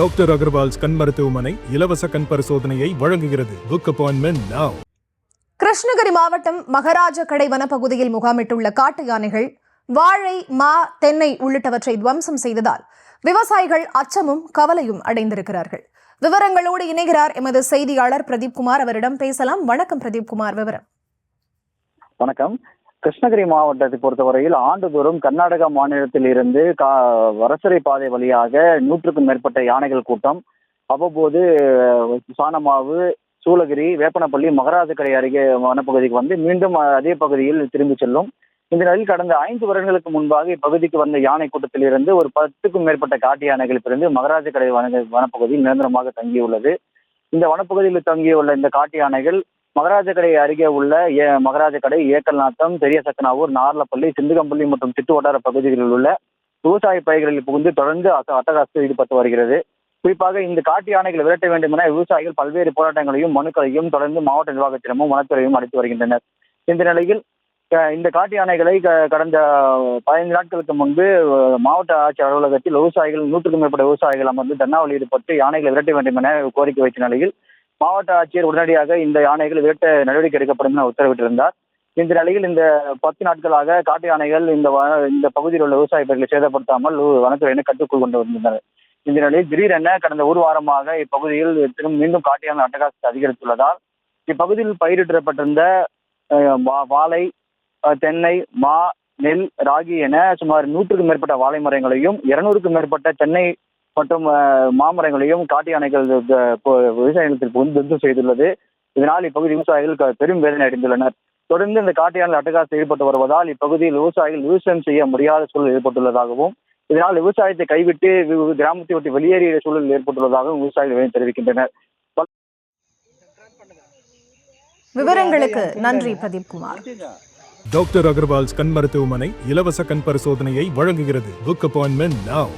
Doctor Agarwal's கண் மருத்துவமனை இலவச கண் பரிசோதனையை வழங்குகிறது. Book appointment now. கிருஷ்ணகிரி மாவட்டம் மகாராஜ கடை வனப்பகுதியில் முகாமிட்டுள்ள காட்டு யானைகள் வாழை, மா, தென்னை உள்ளிட்டவற்றை துவம்சம் செய்ததால் விவசாயிகள் அச்சமும் கவலையும் அடைந்திருக்கிறார்கள். விவரங்களோடு இணைகிறார் எமது செய்தியாளர் பிரதீப்குமார். அவரிடம் பேசலாம். வணக்கம் பிரதீப்குமார், விவரம். வணக்கம். கிருஷ்ணகிரி மாவட்டத்தை பொறுத்தவரையில் ஆண்டுதோறும் கர்நாடகா மாநிலத்தில் இருந்து வடசரை பாதை வழியாக 100க்கும் மேற்பட்ட யானைகள் கூட்டம் அவ்வப்போது சாணமாவு, சூளகிரி, வேப்பனப்பள்ளி, மகாராஜ கடை அருகே வனப்பகுதிக்கு வந்து மீண்டும் அதே பகுதியில் திரும்பி செல்லும். இந்த நிலையில் கடந்த 5 வருடங்களுக்கு முன்பாக இப்பகுதிக்கு வந்த யானை கூட்டத்தில் இருந்து ஒரு 10க்கும் மேற்பட்ட காட்டு யானைகள் பிறந்து மகாராஜ கடை வனப்பகுதியில் நிரந்தரமாக தங்கியுள்ளது. இந்த வனப்பகுதியில் தங்கியுள்ள இந்த காட்டு யானைகள் மகாராஜ கடை அருகே உள்ள மகாராஜ கடை, ஏக்கல்நாத்தம், பெரிய சக்கனாவூர், நார்லப்பள்ளி, சிந்துகம்பள்ளி மற்றும் சுற்று வட்டார பகுதிகளில் உள்ள விவசாய பயிர்களில் புகுந்து தொடர்ந்து அட்டகாசத்தில் ஈடுபட்டு வருகிறது. குறிப்பாக இந்த காட்டு யானைகளை விரட்ட வேண்டும் என விவசாயிகள் பல்வேறு போராட்டங்களையும் மனுக்களையும் தொடர்ந்து மாவட்ட நிர்வாகத்திடமும் வனத்துறையும் அளித்து வருகின்றனர். இந்த நிலையில் இந்த காட்டு யானைகளை கடந்த 15 நாட்களுக்கு முன்பு மாவட்ட ஆட்சியர் அலுவலகத்தில் விவசாயிகள் 100க்கும் மேற்பட்ட விவசாயிகள் அமர்ந்து தன்னாவில் ஈடுபட்டு யானைகளை விரட்ட வேண்டும் என கோரிக்கை வைத்த நிலையில் மாவட்ட ஆட்சியர் உடனடியாக இந்த யானைகள் விரட்ட நடவடிக்கை எடுக்கப்படும் என உத்தரவிட்டிருந்தார். இந்த நிலையில் இந்த 10 நாட்களாக காட்டு யானைகள் இந்த பகுதியில் உள்ள விவசாய பயிர்களை சேதப்படுத்தாமல் வனத்துறையினர் கட்டுக்குள் கொண்டு வந்திருந்தனர். இந்த நிலையில் திடீரென கடந்த ஒரு வாரமாக இப்பகுதியில் மீண்டும் காட்டு யானை அட்டகாசத்தை அதிகரித்துள்ளதால் இப்பகுதியில் பயிரிடப்பட்டிருந்த வாழை, தென்னை, மா, நெல், ராகி என சுமார் 100க்கும் மேற்பட்ட வாழை மரங்களையும் 200க்கும் மேற்பட்ட தென்னை மற்றும் மாமரங்களையும் காட்டு யானைகள் விவசாய நிலத்தில் துவம்சம் செய்துள்ளது. இதனால் இப்பகுதி விவசாயிகள் பெரும் வேதனை அடைந்துள்ளனர். தொடர்ந்து இந்த காட்டு யானை அட்டகாசத்தில் ஈடுபட்டு வருவதால் இப்பகுதியில் விவசாயிகள் விவசாயம் செய்ய முடியாத சூழல் ஏற்பட்டுள்ளதாகவும் இதனால் விவசாயத்தை கைவிட்டு கிராமத்தை விட்டு வெளியேறிய சூழல் ஏற்பட்டுள்ளதாகவும் விவசாயிகள் தெரிவிக்கின்றனர். விவரங்களுக்கு நன்றி பிரதீப்குமார். டாக்டர் அகர்வால்ஸ் கண் மருத்துவமனை இலவச கண் பரிசோதனையை வழங்குகிறது. Book appointment now.